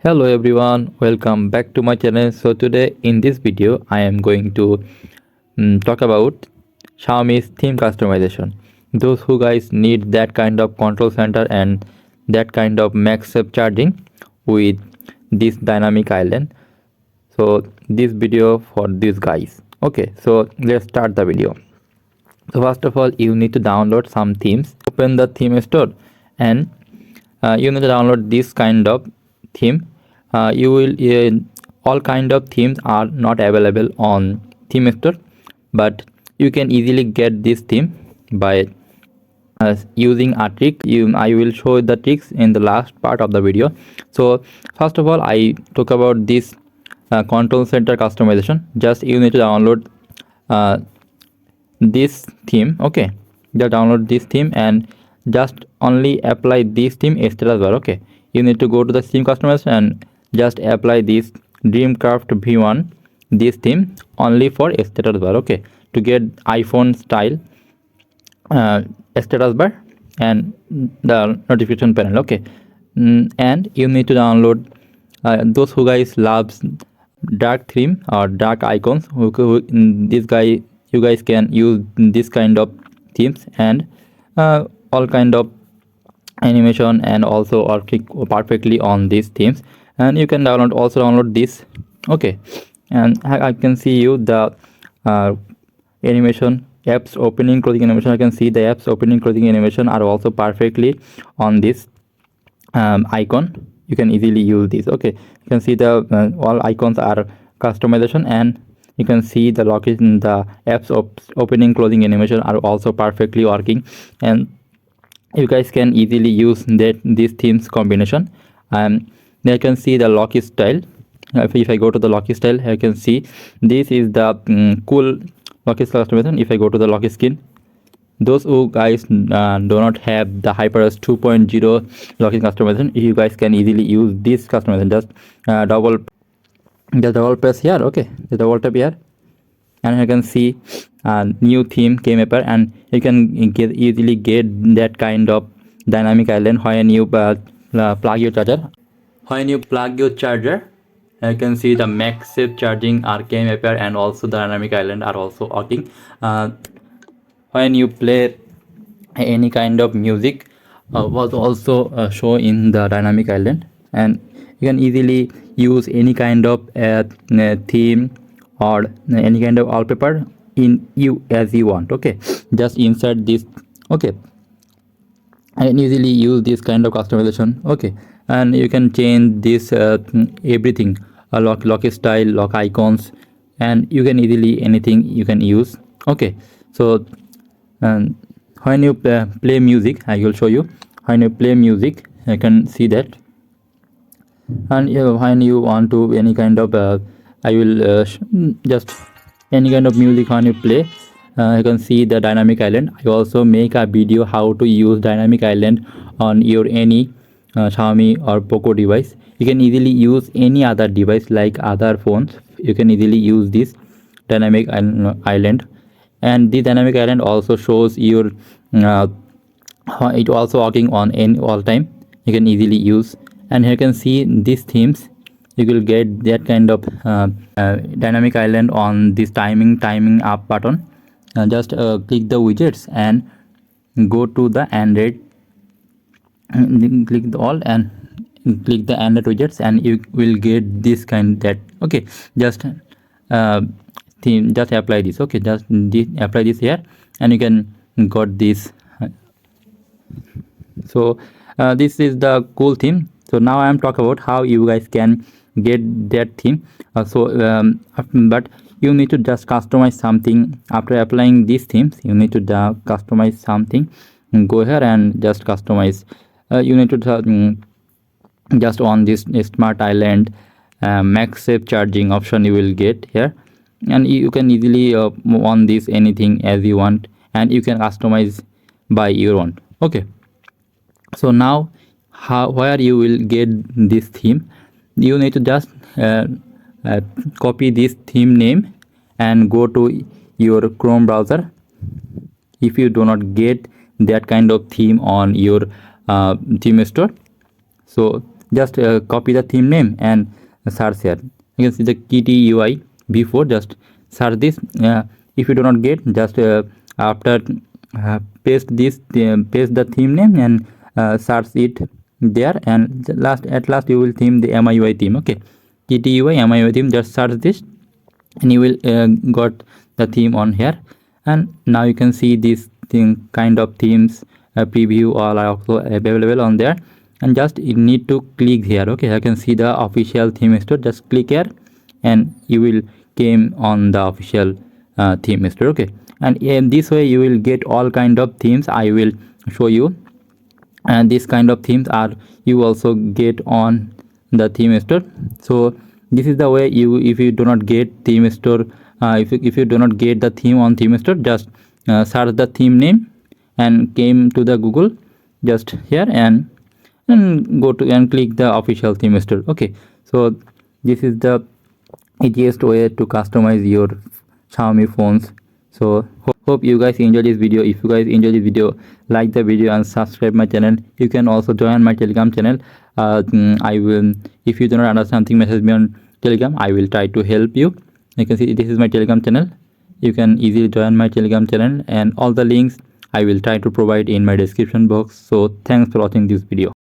Hello everyone, welcome back to my channel. So today in this video I am going to talk about Xiaomi's theme customization. Those who guys need that kind of control center and that kind of MagSafe charging with this dynamic island. So this video for these guys. Okay, so let's start the video. So first of all, you need to download some themes. Open the theme store and you need to download this kind of theme. You will all kind of themes are not available on theme store, but you can easily get this theme by using a trick. I will show the tricks in the last part of the video. So first of all, I talk about this control center customization. Just you need to download uh, this theme. Okay, just download this theme and just only apply this theme status bar. Okay, you need to go to the theme customers and just apply this Dreamcraft V1 this theme only for status bar. Okay, to get iPhone style status bar and the notification panel. Okay, and you need to download those who guys loves dark theme or dark icons. This guy, you guys can use this kind of themes and all kind of animation and also working perfectly on these themes. And you can download this. Okay, and I can see you the animation apps opening closing animation. I can see the apps opening closing animation are also perfectly on this icon. You can easily use this. Okay, you can see the all icons are customization, and you can see the location, the apps opening closing animation are also perfectly working, and you guys can easily use that these themes combination. Then you can see the locky style. If I go to the locky style, you can see this is the cool locky customization. If I go to the locky skin, those who guys do not have the HyperOS 2.0 locky customization, you guys can easily use this customization. Just double press here. Okay, the double tap here, and you can see new theme K-Mapper, and you can easily get that kind of dynamic island when you plug your charger. When you plug your charger, you can see the MagSafe charging are K-Mapper and also the dynamic island are also working. When you play any kind of music was also show in the dynamic island, and you can easily use any kind of theme or any kind of wallpaper in you as you want. Okay, just insert this. Okay, and easily use this kind of customization. Okay, and you can change this everything, lock style, lock icons, and you can easily anything you can use. Okay, so and when you play music, I will show you. When you play music, you can see that. And when you want to any kind of I will just any kind of music when you play, you can see the dynamic island. I also make a video how to use dynamic island on your any Xiaomi or Poco device. You can easily use any other device like other phones. You can easily use this dynamic island, and the dynamic island also shows your it also working on any all time. You can easily use, and here you can see these themes. You will get that kind of dynamic island on this timing up button. Just click the widgets and go to the Android, click the all and click the Android widgets, and you will get this kind that. Okay, just theme, just apply this. Okay, just apply this here, and you can got this. So this is the cool theme. So now I am talking about how you guys can get that theme. But you need to just customize something after applying these themes. You need to customize something. Go here and just customize. You need to just on this smart island MagSafe charging option you will get here, and you can easily on this anything as you want, and you can customize by your own. Okay, so now where you will get this theme, you need to just copy this theme name and go to your Chrome browser. If you do not get that kind of theme on your theme store, so just copy the theme name and search here. You can see the kitty UI v4. Just search this. If you do not get, just after paste the theme name and search it there, and at last you will theme the MIUI theme. Okay, kitty UI MIUI theme. Just search this and you will got the theme on here. And now you can see this thing kind of themes preview all are also available on there, and just you need to click here. Okay, you can see the official theme store. Just click here and you will came on the official theme store. Okay, and in this way you will get all kind of themes. I will show you, and this kind of themes are you also get on the theme store. So this is the way you, if you do not get theme store, if you do not get the theme on theme store, just search the theme name and came to the Google just here and go to and click the official theme store. Okay, so this is the easiest way to customize your Xiaomi phones. So hope you guys enjoy this video. If you guys enjoy this video, like the video and subscribe my channel. You can also join my Telegram channel. I will, if you do not understand something, message me on Telegram. I will try to help you. You can see this is my Telegram channel. You can easily join my Telegram channel, and all the links I will try to provide in my description box. So thanks for watching this video.